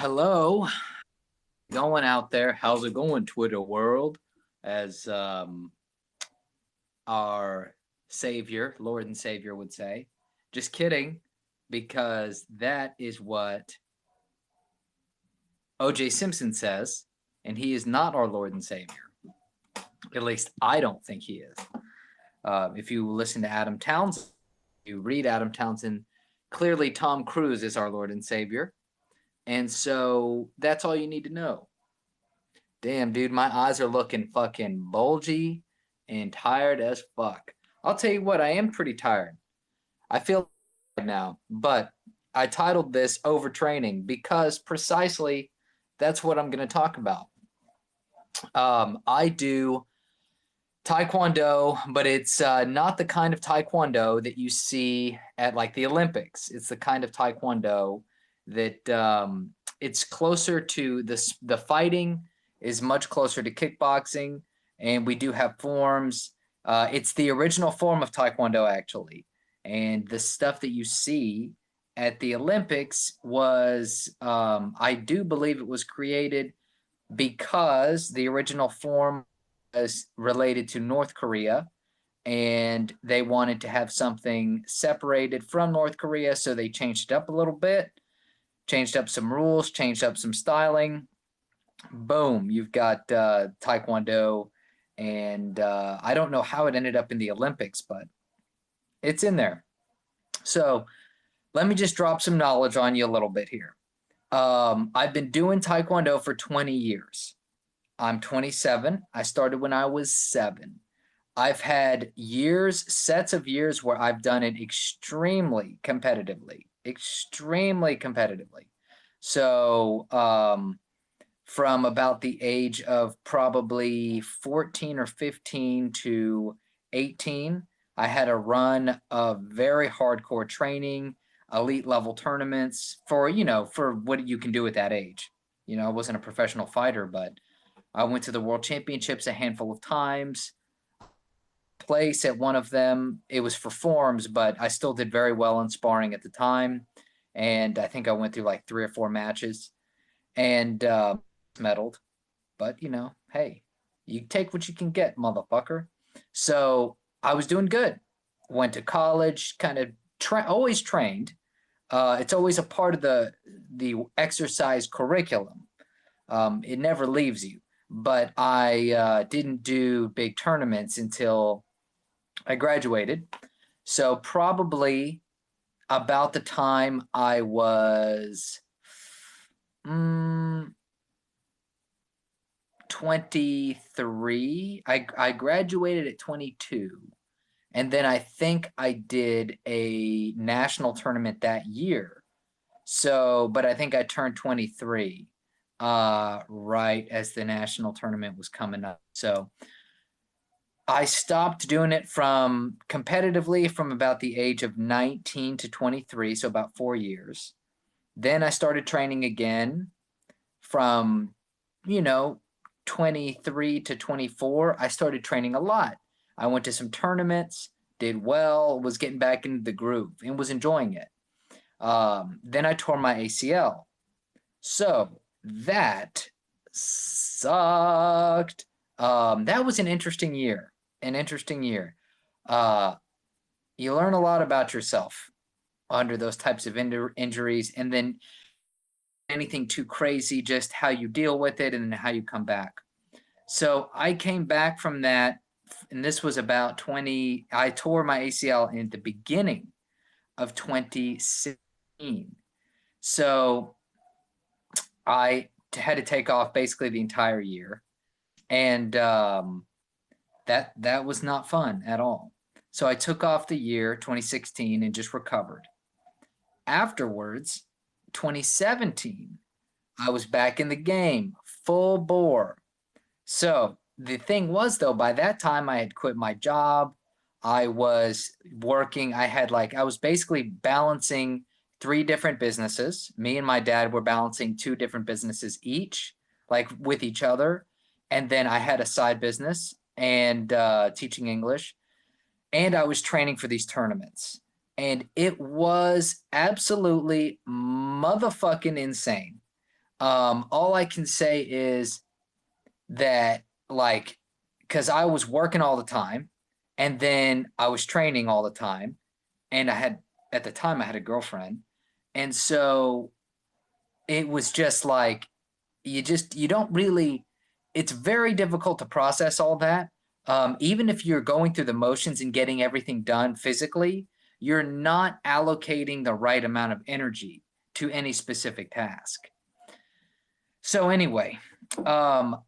Hello, going out there. How's it going, Twitter world? As our savior, Lord and Savior would say. Just kidding, because that is what O.J. Simpson says, and he is not our Lord and Savior. At least I don't think he is. If you listen to Adam Townsend, you read Adam Townsend, clearly Tom Cruise is our Lord and Savior. And so that's all you need to know. Damn, dude, my eyes are looking fucking bulgy and tired as fuck. I'll tell you what, I am pretty tired. I feel tired now, but I titled this Overtraining because precisely that's what I'm going to talk about. I do taekwondo, but it's not the kind of taekwondo that you see at like the Olympics. It's the kind of taekwondo that it's closer to the fighting is much closer to kickboxing, and we do have forms. It's the original form of taekwondo, actually, and the stuff that you see at the Olympics was, I do believe it was created because the original form was related to North Korea, and they wanted to have something separated from North Korea, so they changed it up a little bit, changed up some rules, changed up some styling. Boom, you've got Taekwondo, and I don't know how it ended up in the Olympics, but it's in there. So let me just drop some knowledge on you a little bit here. I've been doing Taekwondo for 20 years. I'm 27. I started when I was 7. I've had years, sets of years where I've done it extremely competitively. So, from about the age of probably 14 or 15 to 18, I had a run of very hardcore training, elite level tournaments for, for what you can do at that age. I wasn't a professional fighter, but I went to the world championships a handful of times. Place at one of them, it was for forms, but I still did very well in sparring at the time. And I think I went through like 3 or 4 matches and medaled. But, hey, you take what you can get, motherfucker. So I was doing good. Went to college, kind of always trained. It's always a part of the exercise curriculum. It never leaves you. But I didn't do big tournaments until I graduated. So probably about the time I was 23. I graduated at 22. And then I think I did a national tournament that year. So, but I think I turned 23 right as the national tournament was coming up. So I stopped doing it from competitively from about the age of 19 to 23, so about 4 years. Then I started training again from, 23 to 24. I started training a lot. I went to some tournaments, did well, was getting back into the groove, and was enjoying it. Then I tore my ACL. So that sucked. That was an interesting year. You learn a lot about yourself under those types of injuries, and then anything too crazy, just how you deal with it and then how you come back. So I came back from that, and this was about 20. I tore my ACL in the beginning of 2016. So I had to take off basically the entire year, and that was not fun at all. So I took off the year 2016 and just recovered. Afterwards, 2017, I was back in the game, full bore. So the thing was, though, by that time I had quit my job. I was working. I was basically balancing 3 different businesses. Me and my dad were balancing 2 different businesses each, like with each other. And then I had a side business and teaching English. And I was training for these tournaments. And it was absolutely motherfucking insane. All I can say is that, like, because I was working all the time, and then I was training all the time, and at the time I had a girlfriend, and so it was just like you don't really. It's very difficult to process all that. Even if you're going through the motions and getting everything done physically, you're not allocating the right amount of energy to any specific task. So anyway, um,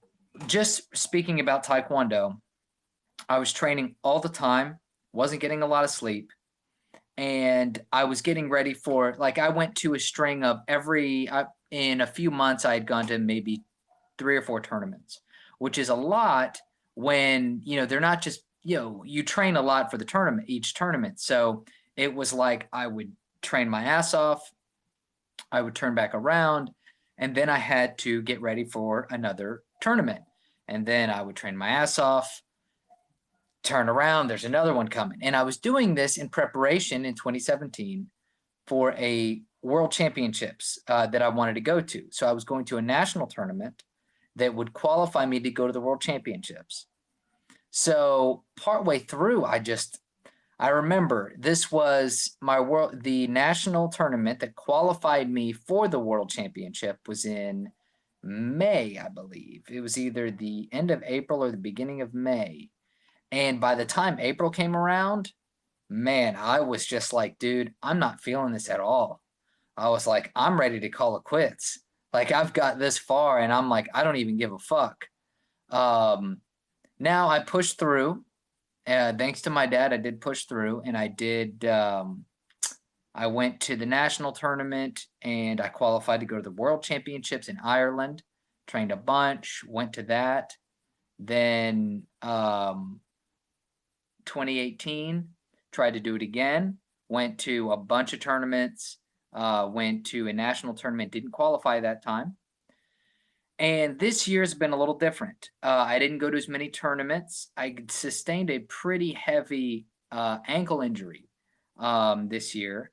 just speaking about taekwondo, I was training all the time, wasn't getting a lot of sleep, and I was getting ready for, like, I went to a string of in a few months I had gone to maybe 3 or 4 tournaments, which is a lot when, they're not just, you train a lot for the tournament, each tournament. So it was like I would train my ass off, I would turn back around, and then I had to get ready for another tournament. And then I would train my ass off, turn around, there's another one coming. And I was doing this in preparation in 2017 for a world championships that I wanted to go to. So I was going to a national tournament that would qualify me to go to the world championships. So partway through, I remember this was the national tournament that qualified me for the world championship was in May, I believe. It was either the end of April or the beginning of May. And by the time April came around, man, I was just like, dude, I'm not feeling this at all. I was like, I'm ready to call it quits. Like, I've got this far and I'm like, I don't even give a fuck. Now I pushed through. Thanks to my dad, I did push through, and I went to the national tournament and I qualified to go to the world championships in Ireland, trained a bunch, went to that. Then 2018, tried to do it again, went to a bunch of tournaments, went to a national tournament, didn't qualify that time. And this year's been a little different. I didn't go to as many tournaments. I sustained a pretty heavy ankle injury this year,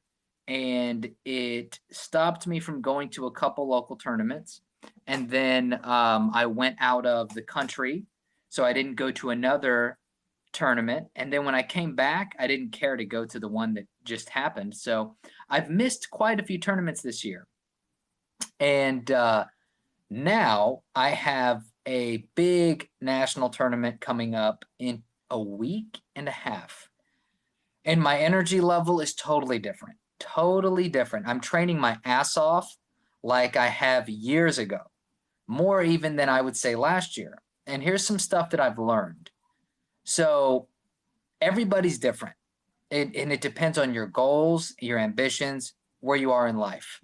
and it stopped me from going to a couple local tournaments. And then I went out of the country, so I didn't go to another tournament. And then when I came back, I didn't care to go to the one that just happened. So I've missed quite a few tournaments this year. And now I have a big national tournament coming up in a week and a half. And my energy level is totally different. Totally different. I'm training my ass off like I have years ago, more even than I would say last year. And here's some stuff that I've learned. So everybody's different. And it depends on your goals, your ambitions, where you are in life.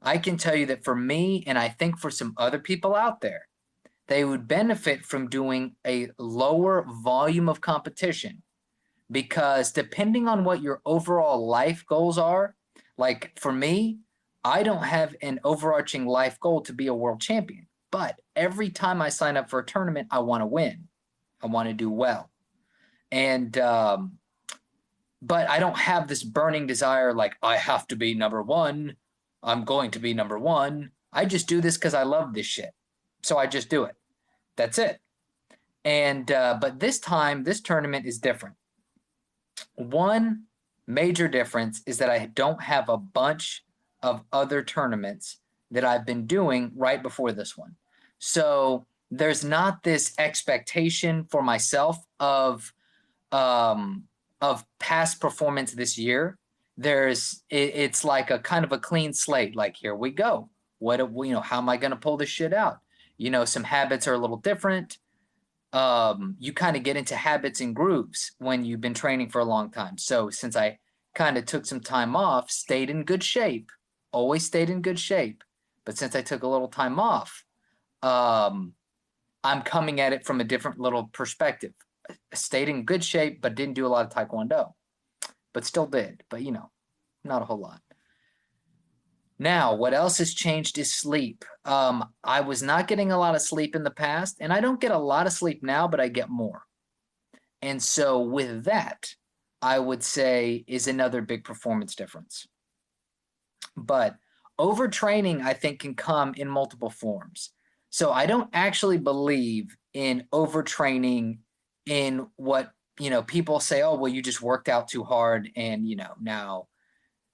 I can tell you that for me, and I think for some other people out there, they would benefit from doing a lower volume of competition, because depending on what your overall life goals are, like for me, I don't have an overarching life goal to be a world champion, but every time I sign up for a tournament, I want to win. I want to do well. And, but I don't have this burning desire, like I have to be number one. I'm going to be number one. I just do this because I love this shit. So I just do it. That's it. And, but this time, this tournament is different. One major difference is that I don't have a bunch of other tournaments that I've been doing right before this one. So there's not this expectation for myself of past performance this year. It's like a kind of a clean slate. Like, here we go. How am I going to pull this shit out? Some habits are a little different. You kind of get into habits and grooves when you've been training for a long time. So since I kind of took some time off, stayed in good shape, always stayed in good shape. But since I took a little time off, I'm coming at it from a different little perspective. I stayed in good shape, but didn't do a lot of taekwondo. But still did, but not a whole lot. Now, what else has changed is sleep. I was not getting a lot of sleep in the past, and I don't get a lot of sleep now, but I get more. And so with that, I would say is another big performance difference. But Overtraining, I think, can come in multiple forms. So I don't actually believe in overtraining in what, people say, oh, well, you just worked out too hard and, now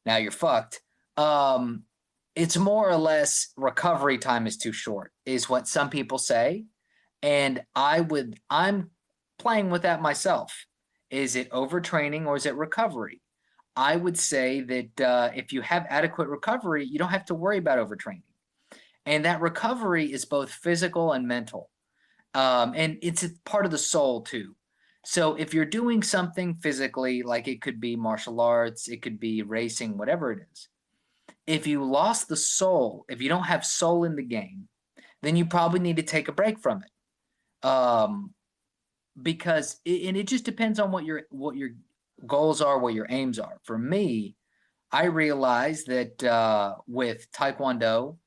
you're fucked. Um, it's more or less recovery time is too short, is what some people say. And I'm playing with that myself. Is it overtraining or is it recovery? I would say that if you have adequate recovery, you don't have to worry about overtraining. And that recovery is both physical and mental. And it's a part of the soul too. So if you're doing something physically, like it could be martial arts, it could be racing, whatever it is, if you lost the soul, if you don't have soul in the game, then you probably need to take a break from it. Because it just depends on what your goals are, what your aims are. For me, I realized that with taekwondo,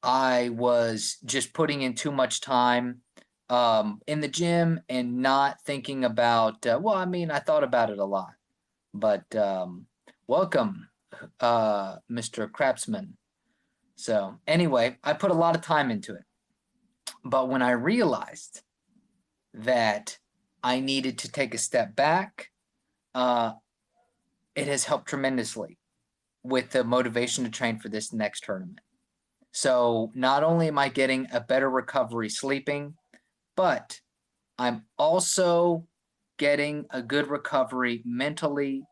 I was just putting in too much time in the gym and not thinking about. I thought about it a lot, but welcome, Mr. Craftsman. So anyway, I put a lot of time into it, but when I realized that I needed to take a step back, it has helped tremendously with the motivation to train for this next tournament. So not only am I getting a better recovery sleeping, but I'm also getting a good recovery mentally,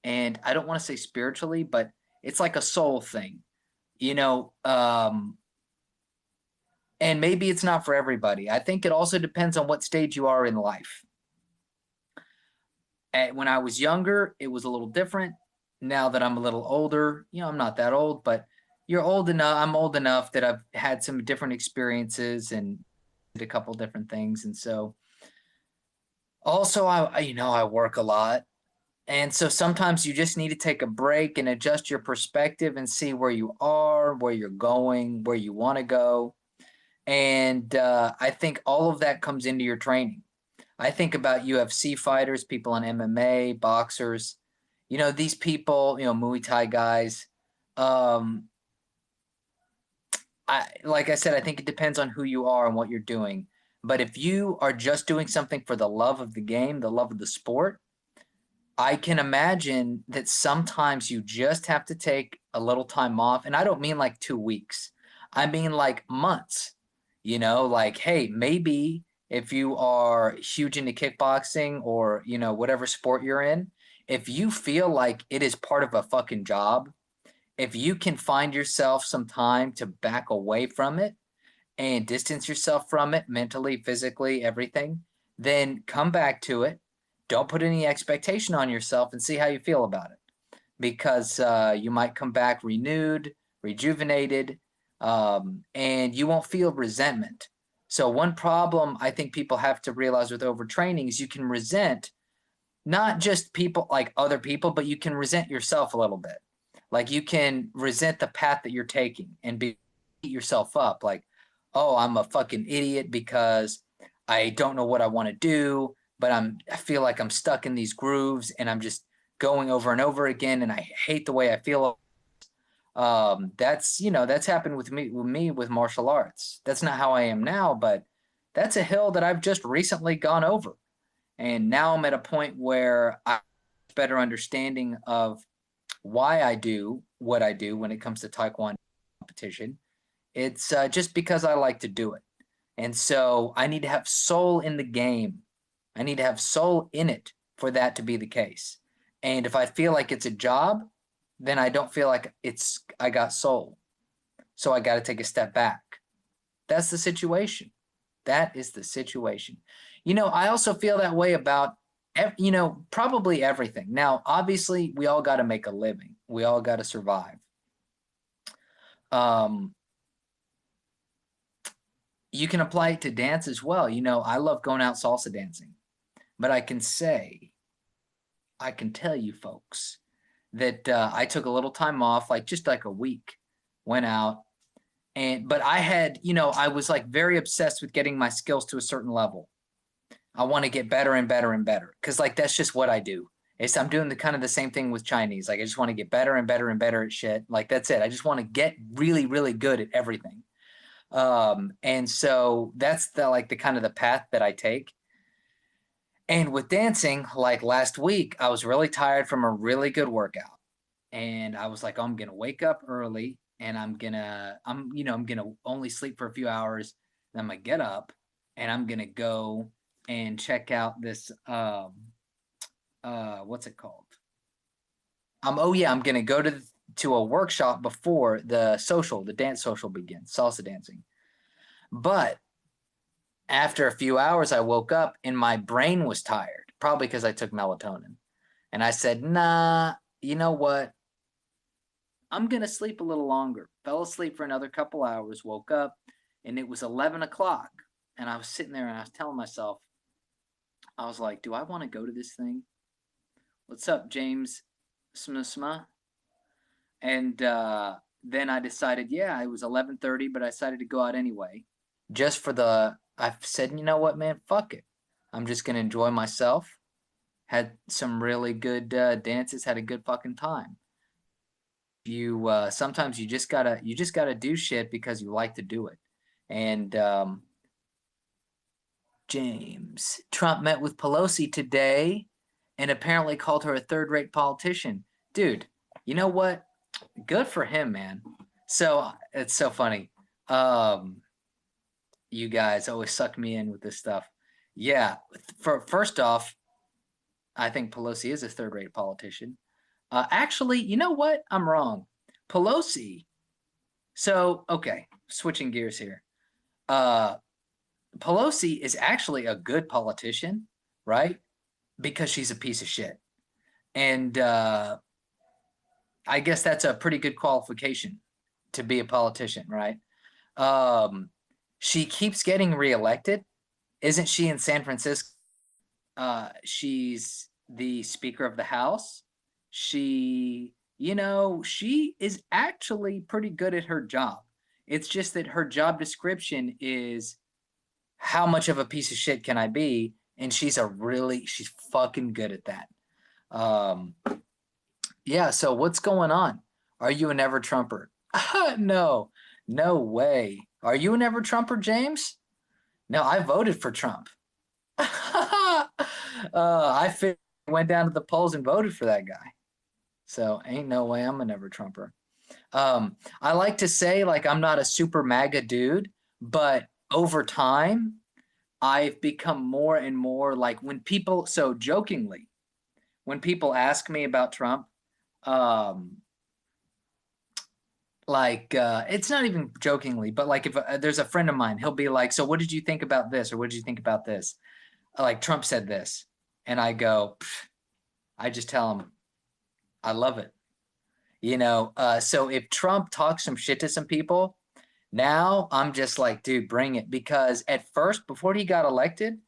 and I don't want to say spiritually, but it's like a soul thing, you know. And maybe it's not for everybody. I think it also depends on what stage you are in life. When I was younger, it was a little different. Now that I'm a little older, I'm not that old, but you're old enough. I'm old enough that I've had some different experiences and did a couple different things. And so also I work a lot. And so sometimes you just need to take a break and adjust your perspective and see where you are, where you're going, where you want to go. And I think all of that comes into your training. I think about UFC fighters, people in MMA, boxers, these people, Muay Thai guys. Like I said, I think it depends on who you are and what you're doing. But if you are just doing something for the love of the game, the love of the sport, I can imagine that sometimes you just have to take a little time off. And I don't mean like 2 weeks. I mean like months, like, hey, maybe if you are huge into kickboxing or, whatever sport you're in, if you feel like it is part of a fucking job, if you can find yourself some time to back away from it and distance yourself from it mentally, physically, everything, then come back to it. Don't put any expectation on yourself and see how you feel about it, because you might come back renewed, rejuvenated, and you won't feel resentment. So one problem I think people have to realize with overtraining is you can resent not just people, like other people, but you can resent yourself a little bit. Like you can resent the path that you're taking and beat yourself up. Like, oh, I'm a fucking idiot because I don't know what I want to do, but I feel like I'm stuck in these grooves and I'm just going over and over again, and I hate the way I feel. That's happened with me with martial arts. That's not how I am now, but that's a hill that I've just recently gone over. And now I'm at a point where I have a better understanding of why I do what I do when it comes to taekwondo competition. It's just because I like to do it. And so I need to have soul in the game. I need to have soul in it for that to be the case. And if I feel like it's a job, then I don't feel like I got soul. So I got to take a step back. That's the situation. That is the situation. I also feel that way about, probably everything. Now, obviously, we all got to make a living. We all got to survive. You can apply it to dance as well. I love going out salsa dancing. But I can tell you folks that I took a little time off, just like a week, went out. But I had, I was like very obsessed with getting my skills to a certain level. I want to get better and better and better because that's just what I do. I'm doing the kind of the same thing with Chinese. Like I just want to get better and better and better at shit. Like that's it. I just want to get really, really good at everything. And so that's the kind of the path that I take. And with dancing, like last week, I was really tired from a really good workout. And I was like, oh, I'm gonna wake up early and I'm gonna only sleep for a few hours. And I'm gonna get up and I'm gonna go and check out this what's it called? I'm gonna go to a workshop before the dance social begins, salsa dancing. But after a few hours, I woke up and my brain was tired, probably because I took melatonin. And I said, nah, you know what? I'm going to sleep a little longer. Fell asleep for another couple hours, woke up, and it was 11 o'clock. And I was sitting there and I was telling myself, I was like, do I want to go to this thing? What's up, James Sma? And then I decided, yeah, it was 11:30, but I decided to go out anyway. Just for I said, you know what, man, fuck it. I'm just going to enjoy myself. Had some really good dances, had a good fucking time. Sometimes you just gotta do shit because you like to do it. And James, Trump met with Pelosi today and apparently called her a third-rate politician. Dude, you know what? Good for him, man. So it's so funny. You guys always suck me in with this stuff. Yeah, first off, I think Pelosi is a third-rate politician. Actually, you know what? I'm wrong. Pelosi. So, okay, switching gears here. Pelosi is actually a good politician, right? Because she's a piece of shit. And I guess that's a pretty good qualification to be a politician, right? She keeps getting reelected. Isn't she in San Francisco? She's the Speaker of the House. She is actually pretty good at her job. It's just that her job description is how much of a piece of shit can I be? And she's fucking good at that. Yeah, so what's going on? Are you a never Trumper? No way. Are you a never Trumper, James? No, I voted for Trump. I went down to the polls and voted for that guy. So ain't no way I'm a never Trumper. I like to say like I'm not a super MAGA dude, but over time, I've become more and more like jokingly, when people ask me about Trump, it's not even jokingly, but like if there's a friend of mine, he'll be like, so what did you think about this? Or what did you think about this? Like Trump said this. And I go, I just tell him, I love it. So if Trump talks some shit to some people, now I'm just like, dude, bring it. Because at first, before he got elected,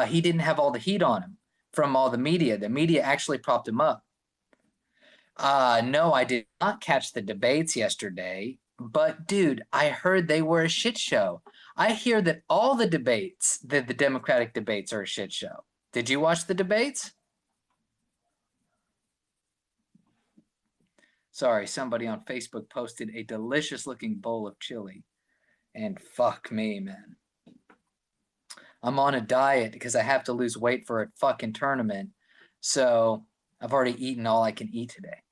he didn't have all the heat on him from all the media. The media actually propped him up. No, I did not catch the debates yesterday, but dude, I heard they were a shit show. I hear that all the Democratic debates are a shit show. Did you watch the debates? Sorry, somebody on Facebook posted a delicious looking bowl of chili. And fuck me, man. I'm on a diet because I have to lose weight for a fucking tournament. So I've already eaten all I can eat today.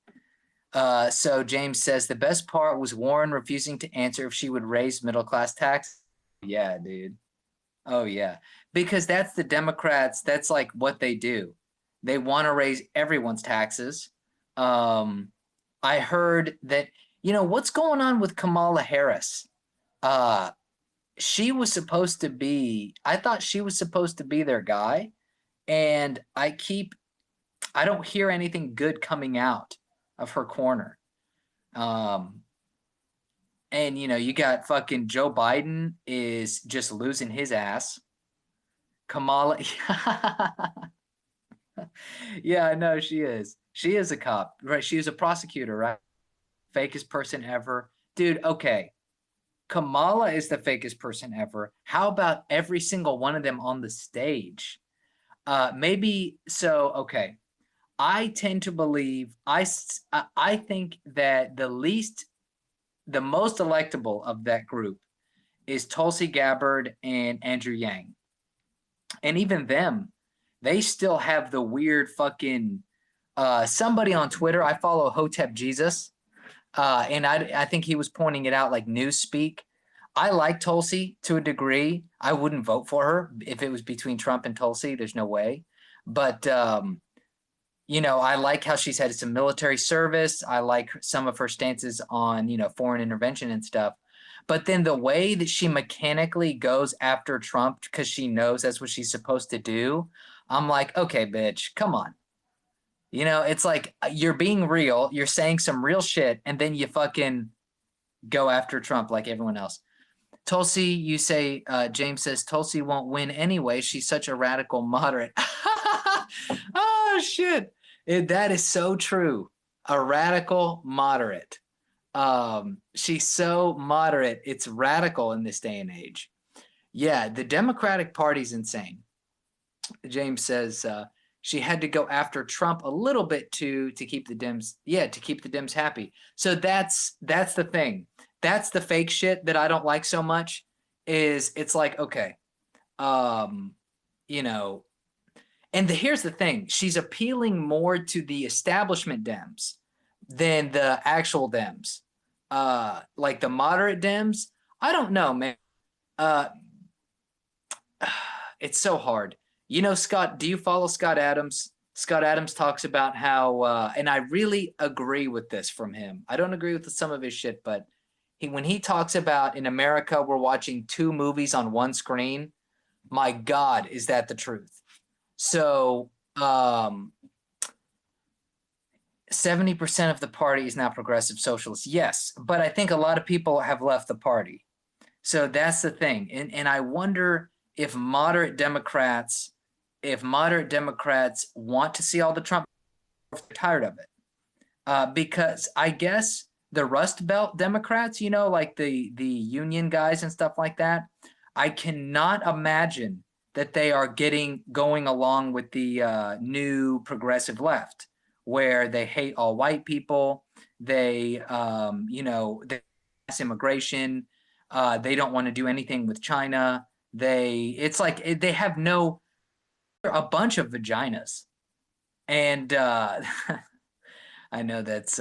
So James says the best part was Warren refusing to answer if she would raise middle class tax. Yeah, dude. Oh yeah, because that's the Democrats. That's like what they do. They want to raise everyone's taxes. I heard that what's going on with Kamala Harris. She was supposed to be. I thought she was supposed to be their guy, and I don't hear anything good coming out of her corner. And you got fucking Joe Biden is just losing his ass. Kamala, yeah, I know she is. She is a cop, right? She is a prosecutor, right? Fakest person ever, dude. Okay, Kamala is the fakest person ever. How about every single one of them on the stage? Maybe so. Okay, I tend to believe I think that the most electable of that group is Tulsi Gabbard and Andrew Yang. And even them, they still have the weird fucking somebody on Twitter. I follow Hotep Jesus, and I think he was pointing it out like newspeak. I like Tulsi to a degree. I wouldn't vote for her if it was between Trump and Tulsi. There's no way. But I like how she's had some military service. I like some of her stances on foreign intervention and stuff. But then the way that she mechanically goes after Trump because she knows that's what she's supposed to do, I'm like, okay, bitch, come on. It's like you're being real, you're saying some real shit, and then you fucking go after Trump like everyone else. Tulsi, you say, James says, Tulsi won't win anyway. She's such a radical moderate. Oh, shit. That is so true. A radical moderate. She's so moderate. It's radical in this day and age. Yeah, the Democratic Party's insane. James says she had to go after Trump a little bit to keep the Dems. Yeah, to keep the Dems happy. So that's the thing. That's the fake shit that I don't like so much. Is it's like okay, here's the thing: she's appealing more to the establishment Dems than the actual Dems. Like the moderate Dems. I don't know, man. It's so hard. Scott, do you follow Scott Adams? Scott Adams talks about how, and I really agree with this from him. I don't agree with some of his shit, but when he talks about in America, we're watching 2 movies on one screen. My God, is that the truth? So, 70% of the party is now progressive socialist. Yes, but I think a lot of people have left the party. So that's the thing. And I wonder if moderate Democrats want to see all the Trump, they're tired of it. Because I guess the Rust Belt Democrats, like the union guys and stuff like that, I cannot imagine that they are going along with the new progressive left, where they hate all white people, they mass immigration, they don't want to do anything with China. It's like they have a bunch of vaginas, and I know that's.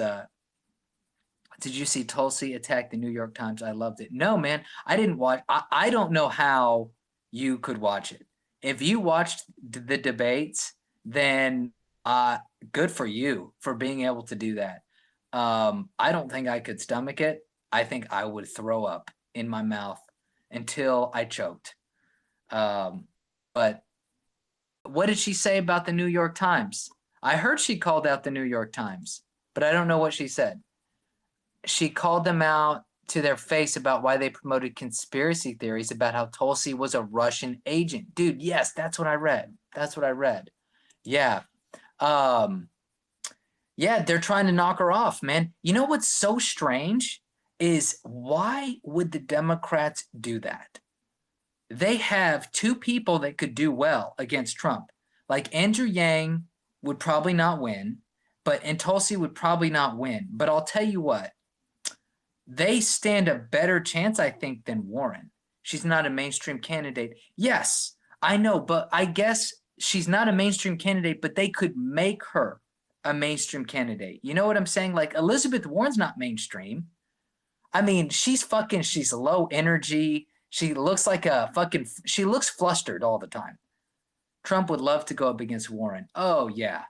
Did you see Tulsi attack the New York Times? I loved it. No, man, I didn't watch. I don't know how you could watch it. If you watched the debates, then good for you for being able to do that. I don't think I could stomach it. I think I would throw up in my mouth until I choked. But what did she say about the New York Times? I heard she called out the New York Times, but I don't know what she said. She called them out to their face about why they promoted conspiracy theories about how Tulsi was a Russian agent. Dude, yes, that's what I read. Yeah. Yeah, they're trying to knock her off, man. You know what's so strange is why would the Democrats do that? They have 2 people that could do well against Trump. Like Andrew Yang would probably not win, and Tulsi would probably not win. But I'll tell you what, they stand a better chance, I think, than Warren. She's not a mainstream candidate. Yes, I know, but I guess she's not a mainstream candidate, but they could make her a mainstream candidate. You know what I'm saying? Like Elizabeth Warren's not mainstream. I mean, she's low energy. She looks like she looks flustered all the time. Trump would love to go up against Warren. Oh, yeah,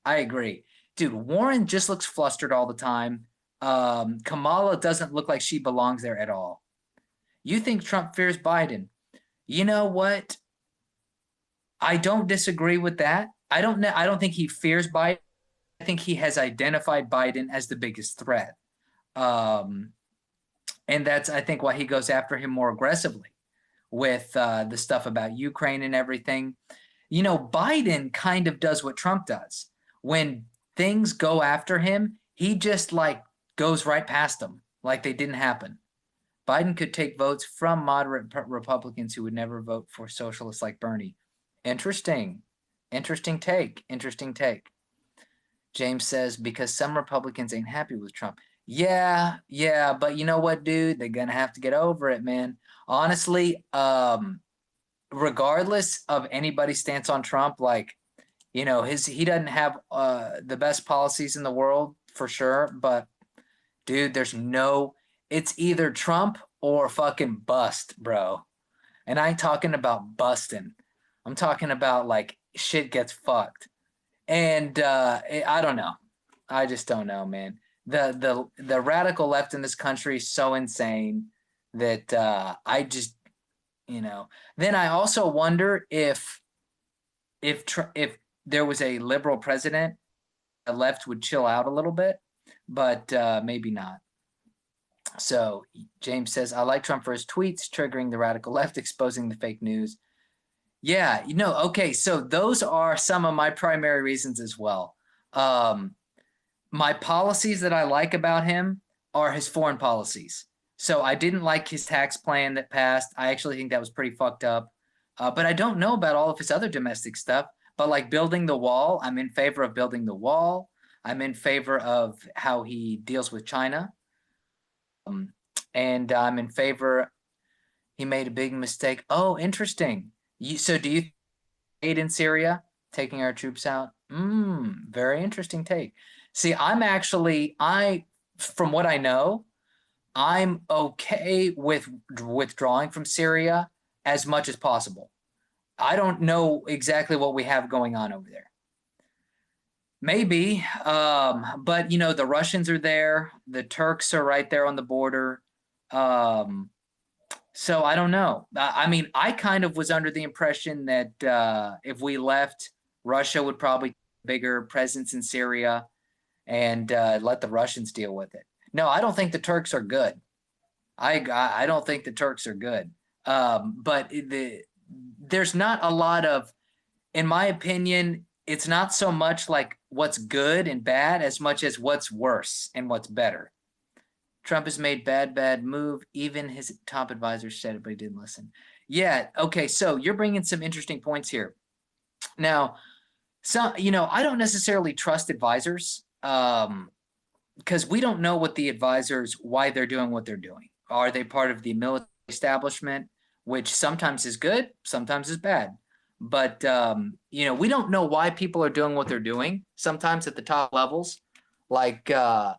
I agree. Dude, Warren just looks flustered all the time. Kamala doesn't look like she belongs there at all. You think Trump fears Biden? You know what? I don't disagree with that. I don't think he fears Biden. I think he has identified Biden as the biggest threat. And that's, I think, why he goes after him more aggressively with the stuff about Ukraine and everything. Biden kind of does what Trump does. When things go after him, he just goes right past them like they didn't happen. Biden could take votes from moderate Republicans who would never vote for socialists like Bernie. Interesting take. James says, because some Republicans ain't happy with Trump. Yeah, but you know what, dude? They're gonna have to get over it, man. Honestly, regardless of anybody's stance on Trump, like, he doesn't have the best policies in the world for sure, but dude, it's either Trump or fucking bust, bro. And I ain't talking about busting. I'm talking about like shit gets fucked. And I don't know. I just don't know, man. The radical left in this country is so insane that I just, Then I also wonder if there was a liberal president, the left would chill out a little bit, but maybe not. So James says, I like Trump for his tweets, triggering the radical left, exposing the fake news. Yeah, okay. So those are some of my primary reasons as well. My policies that I like about him are his foreign policies. So I didn't like his tax plan that passed. I actually think that was pretty fucked up. But I don't know about all of his other domestic stuff. But like building the wall, I'm in favor of building the wall. I'm in favor of how he deals with China. And I'm in favor. He made a big mistake. Oh, interesting. So do you aid in Syria, taking our troops out? Very interesting take. See, from what I know, I'm okay with withdrawing from Syria as much as possible. I don't know exactly what we have going on over there. Maybe, but the Russians are there. The Turks are right there on the border. So I don't know. I mean, I kind of was under the impression that if we left, Russia would probably bigger presence in Syria and let the Russians deal with it. No, I don't think the Turks are good. I don't think the Turks are good. But there's not a lot of, in my opinion, it's not so much like what's good and bad as much as what's worse and what's better. Trump has made bad move. Even his top advisors said it, but he didn't listen. Yeah. Okay. So you're bringing some interesting points here. Now, I don't necessarily trust advisors because we don't know what the advisors, why they're doing what they're doing. Are they part of the military establishment, which sometimes is good, sometimes is bad. But, we don't know why people are doing what they're doing, sometimes at the top levels. But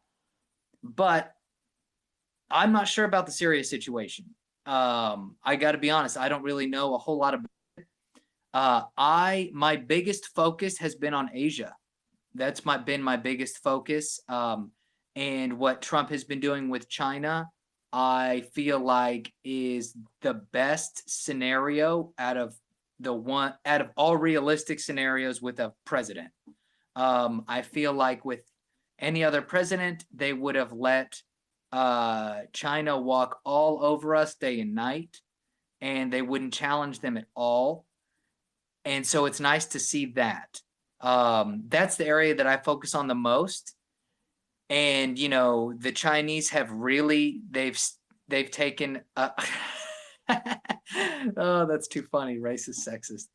I'm not sure about the Syria situation. I got to be honest, I don't really know a whole lot about it. My biggest focus has been on Asia. That's been my biggest focus. And what Trump has been doing with China, I feel like is the best scenario out of all realistic scenarios with a president. I feel like with any other president, they would have let China walk all over us day and night, and they wouldn't challenge them at all. And so it's nice to see that. That's the area that I focus on the most. And the Chinese have really they've taken oh, that's too funny. Racist, sexist.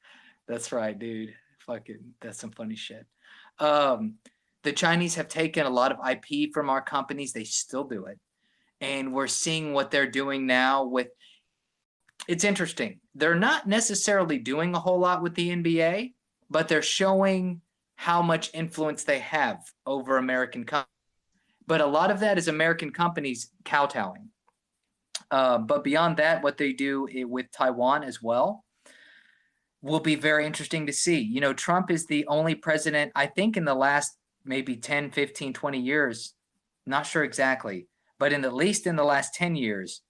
That's right, dude. Fucking, that's some funny shit. The Chinese have taken a lot of IP from our companies. They still do it. And we're seeing what they're doing now with, it's interesting. They're not necessarily doing a whole lot with the NBA, but they're showing how much influence they have over American companies. But a lot of that is American companies kowtowing. But beyond that, what they do with Taiwan as well will be very interesting to see. Trump is the only president, I think, in the last maybe 10, 15, 20 years, not sure exactly, but at least in the last 10 years,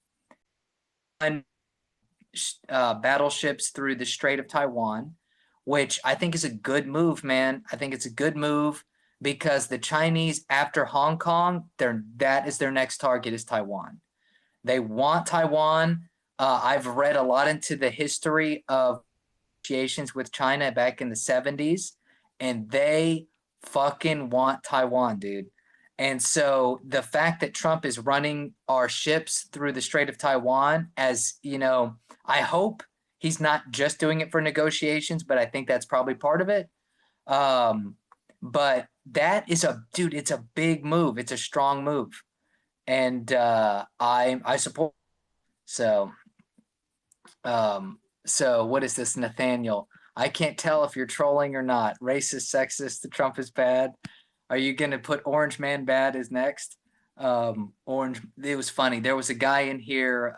battleships through the Strait of Taiwan, which I think is a good move, man. I think it's a good move because the Chinese, after Hong Kong, that is their next target is Taiwan. They want Taiwan. I've read a lot into the history of negotiations with China back in the 70s, and they fucking want Taiwan, dude. And so the fact that Trump is running our ships through the Strait of Taiwan, as I hope he's not just doing it for negotiations, but I think that's probably part of it. But that is a dude. It's a big move. It's a strong move, and I support. So so what is this, Nathaniel? I can't tell if you're trolling or not. Racist, sexist. The Trump is bad. Are you gonna put Orange Man bad as next? Orange. It was funny. There was a guy in here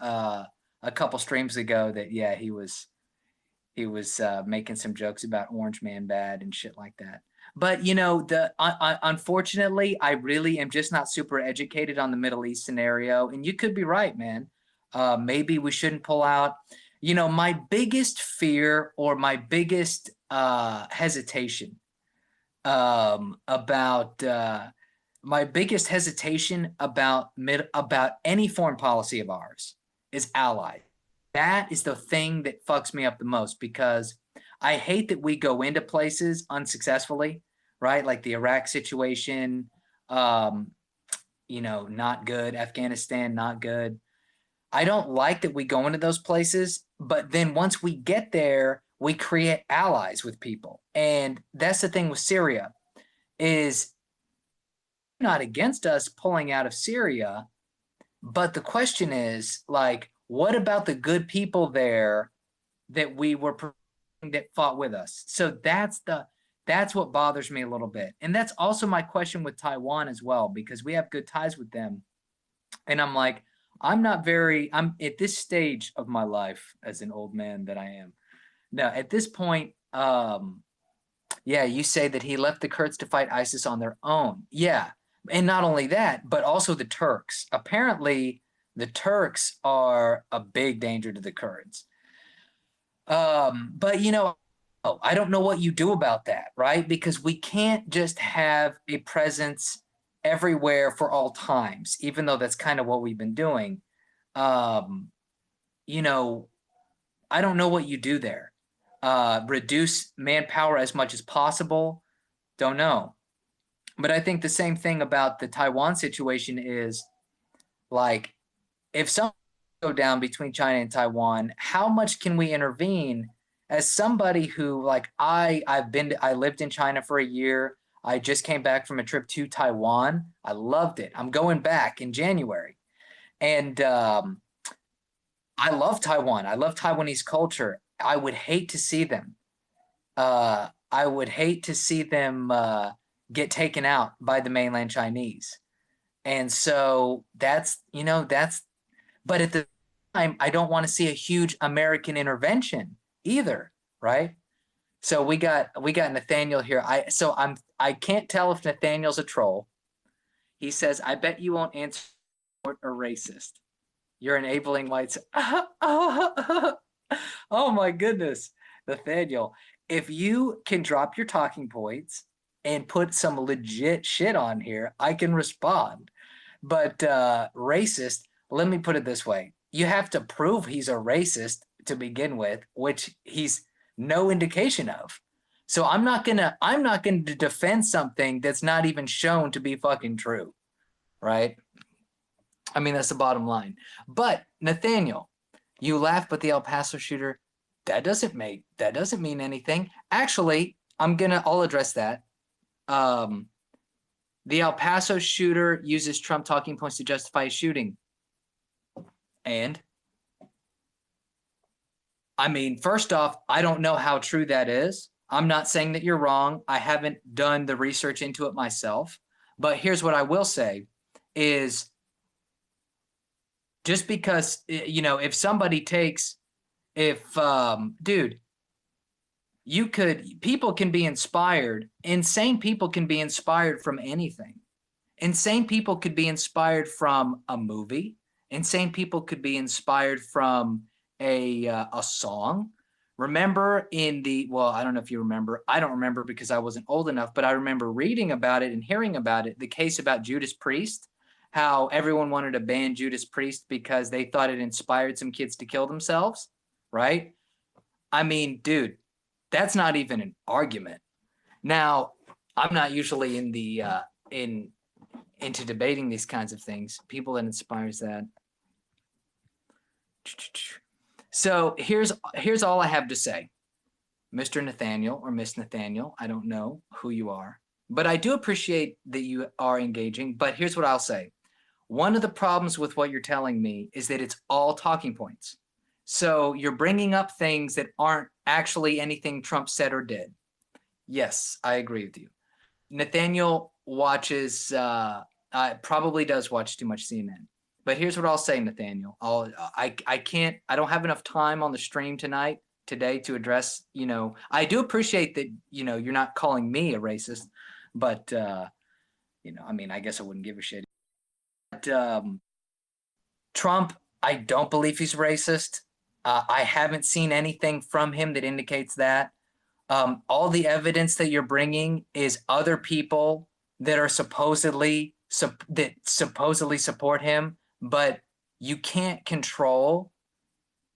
a couple streams ago that yeah he was making some jokes about Orange Man bad and shit like that. But you know, unfortunately, I really am just not super educated on the Middle East scenario, and you could be right, man. Maybe we shouldn't pull out. You know, my biggest fear or my biggest hesitation about my biggest hesitation about any foreign policy of ours is allies. That is the thing that fucks me up the most because I hate that we go into places unsuccessfully, right? Like the Iraq situation, um, not good. Afghanistan, not good. I don't like that we go into those places, but then once we get there, we create allies with people. And that's the thing with Syria is not against us pulling out of Syria, but the question is like, what about the good people there that we were that fought with us? So that's what bothers me a little bit. And that's also my question with Taiwan as well, because we have good ties with them. And I'm like, I'm at this stage of my life as an old man that I am. Now, at this point, yeah, you say that he left the Kurds to fight ISIS on their own. Yeah. And not only that, but also the Turks. Apparently, the Turks are a big danger to the Kurds. But I don't know what you do about that, right? Because we can't just have a presence everywhere for all times, even though that's kind of what we've been doing. Um, you know, I don't know what you do there. Reduce manpower as much as possible. Don't know. But I think the same thing about the Taiwan situation is like if something go down between China and Taiwan, how much can we intervene? As somebody who like I lived in China for a year. I just came back from a trip to Taiwan. I loved it. I'm going back in January, and I love Taiwan. I love Taiwanese culture. I would hate to see them. I would hate to see them get taken out by the mainland Chinese. And so that's, but at the time, I don't want to see a huge American intervention either, right? So we got Nathaniel here. I can't tell if Nathaniel's a troll. He says, "I bet you won't answer or racist. You're enabling whites." Oh my goodness, Nathaniel. If you can drop your talking points and put some legit shit on here, I can respond. But racist, let me put it this way. You have to prove he's a racist to begin with, which he's no indication of. So I'm not gonna defend something that's not even shown to be fucking true, right? I mean, that's the bottom line. But Nathaniel, you laugh, but the El Paso shooter, that doesn't mean anything. Actually, I'll address that. Um, the El Paso shooter uses Trump talking points to justify his shooting. And I mean, first off, I don't know how true that is. I'm not saying that you're wrong. I haven't done the research into it myself. But here's what I will say is just because, if somebody takes, dude, people can be inspired. Insane people can be inspired from anything. Insane people could be inspired from a movie. Insane people could be inspired from a song. Remember I don't know if you remember. I don't remember because I wasn't old enough, but I remember reading about it and hearing about it. The case about Judas Priest, how everyone wanted to ban Judas Priest because they thought it inspired some kids to kill themselves, right? I mean, dude, that's not even an argument. Now, I'm not usually into debating these kinds of things. People that inspires that. So here's all I have to say, Mr. Nathaniel or Miss Nathaniel. I don't know who you are. But I do appreciate that you are engaging. But here's what I'll say. One of the problems with what you're telling me is that it's all talking points. So you're bringing up things that aren't actually anything Trump said or did. Yes, I agree with you. Nathaniel watches, probably does watch too much CNN. But here's what I'll say, Nathaniel. I can't, I don't have enough time on the stream today to address, I do appreciate that, you're not calling me a racist, but, I mean, I guess I wouldn't give a shit. But Trump, I don't believe he's racist. I haven't seen anything from him that indicates that. All the evidence that you're bringing is other people that are supposedly support him, but you can't control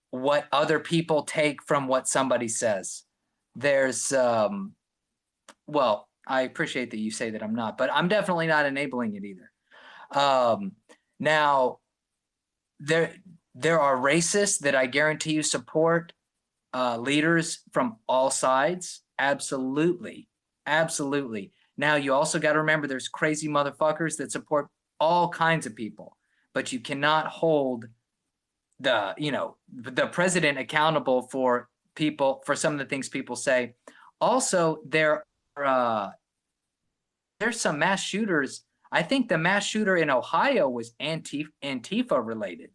what other people take from what somebody says. There's well, I appreciate that you say that I'm not, but I'm definitely not enabling it either. Now there are racists that I guarantee you support leaders from all sides. Absolutely. Absolutely. Now, you also got to remember there's crazy motherfuckers that support all kinds of people, but you cannot hold the president accountable for some of the things people say. Also, there's some mass shooters. I think the mass shooter in Ohio was Antifa related.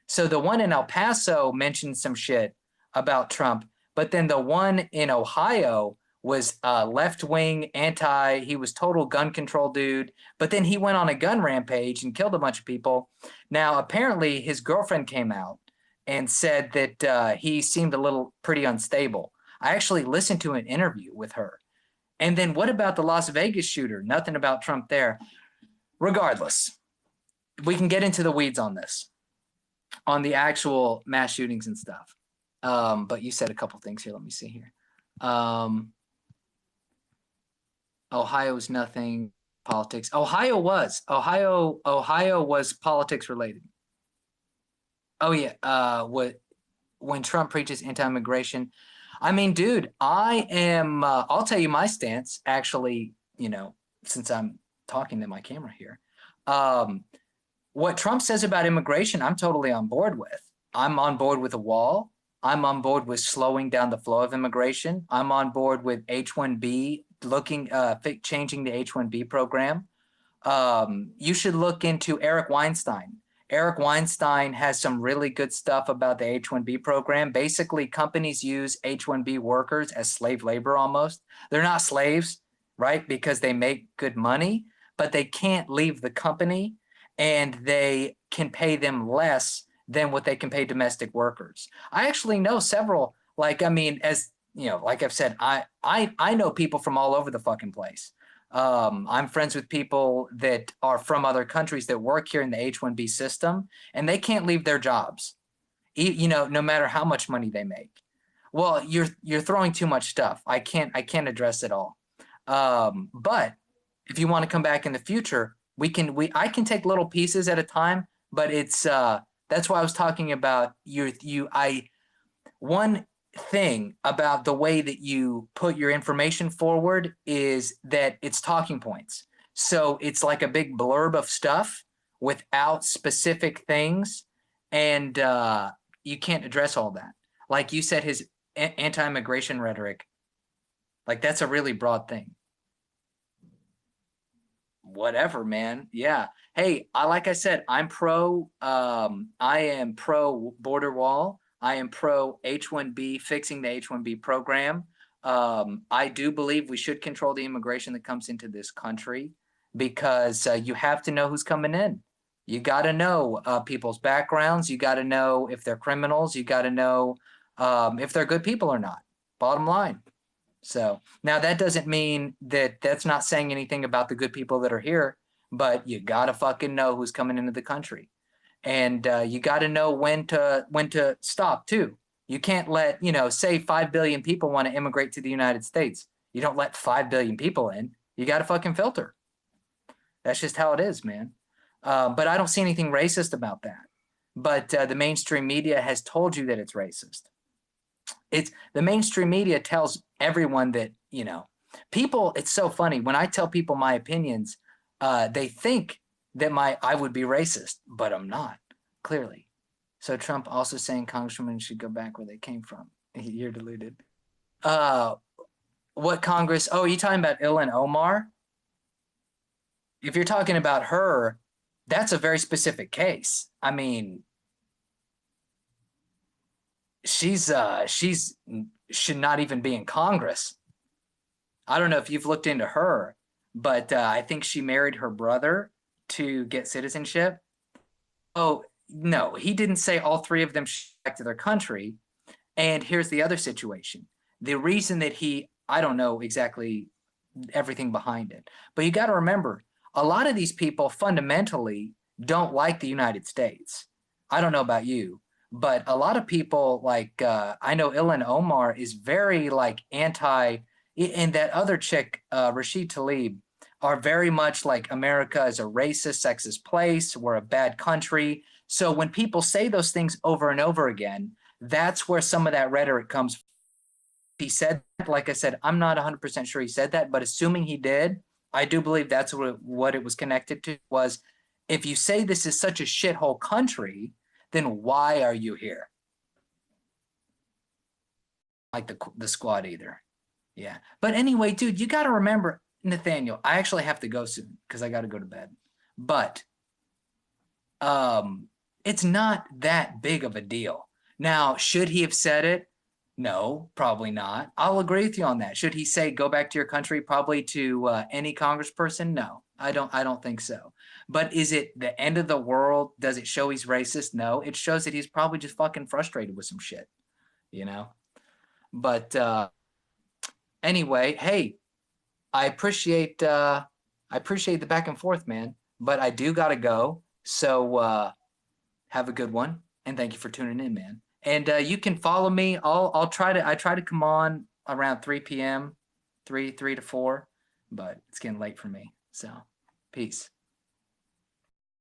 So the one in El Paso mentioned some shit about Trump, but then the one in Ohio was left-wing he was total gun control dude, but then he went on a gun rampage and killed a bunch of people. Now, apparently his girlfriend came out and said that he seemed a little pretty unstable. I actually listened to an interview with her. And then what about the Las Vegas shooter? Nothing about Trump there. Regardless, we can get into the weeds on this, on the actual mass shootings and stuff. But you said a couple things here. Let me see here. Ohio's nothing politics. Ohio was politics related. Oh yeah. When Trump preaches anti-immigration, I mean, dude, I am. I'll tell you my stance. Actually, since I'm talking to my camera here, what Trump says about immigration, I'm totally on board with. I'm on board with a wall. I'm on board with slowing down the flow of immigration. I'm on board with H-1B, changing the H-1B program. You should look into Eric Weinstein. Eric Weinstein has some really good stuff about the H-1B program. Basically, companies use H-1B workers as slave labor almost. They're not slaves, right? Because they make good money, but they can't leave the company, and they can pay them less than what they can pay domestic workers. I actually know several, like I've said, I know people from all over the fucking place. I'm friends with people that are from other countries that work here in the H-1B system, and they can't leave their jobs, no matter how much money they make. Well, you're throwing too much stuff. I can't address it all. But if you want to come back in the future, I can take little pieces at a time, but it's that's why I was talking about one thing about the way that you put your information forward is that it's talking points. So it's like a big blurb of stuff without specific things, and you can't address all that. Like you said, his anti-immigration rhetoric, like that's a really broad thing. Whatever, man. Yeah. Hey, like I said, I am pro border wall. I am pro H-1B, fixing the H-1B program. I do believe we should control the immigration that comes into this country, because you have to know who's coming in. You got to know people's backgrounds. You got to know if they're criminals. You got to know if they're good people or not. Bottom line. So now that doesn't mean that's not saying anything about the good people that are here, but you got to fucking know who's coming into the country. And you got to know when to stop too. You can't let, say 5 billion people want to immigrate to the United States. You don't let 5 billion people in. You got to fucking filter. That's just how it is, man. But I don't see anything racist about that. But the mainstream media has told you that it's racist. The mainstream media tells everyone that, People, it's so funny when I tell people my opinions, they think that I would be racist, but I'm not, clearly. So Trump also saying congresswomen should go back where they came from. You're deluded. What Congress? Oh, you talking about Ilhan Omar? If you're talking about her, that's a very specific case. I mean, she's should not even be in Congress. I don't know if you've looked into her, but I think she married her brother to get citizenship. Oh, no, he didn't say all three of them should go back to their country. And here's the other situation. The reason that I don't know exactly everything behind it, but you got to remember, a lot of these people fundamentally don't like the United States. I don't know about you, but a lot of people like I know Ilhan Omar is very like anti, and that other chick, Rashid Tlaib, are very much like America is a racist, sexist place. We're a bad country. So when people say those things over and over again, that's where some of that rhetoric comes from. He said, like I said, I'm not 100% sure he said that, but assuming he did, I do believe that's what it was connected to was, if you say this is such a shithole country, then why are you here? Like the squad either. Yeah. But anyway, dude, you got to remember, Nathaniel, I actually have to go soon because I got to go to bed. But it's not that big of a deal. Now, should he have said it? No, probably not. I'll agree with you on that. Should he say go back to your country? Probably to any congressperson? No, I don't think so. But is it the end of the world? Does it show he's racist? No, it shows that he's probably just fucking frustrated with some shit, you know. But anyway, hey, I appreciate the back and forth, man. But I do gotta go. So have a good one, and thank you for tuning in, man. And you can follow me. I try to come on around 3 p.m., 3 to 4, but it's getting late for me. So peace.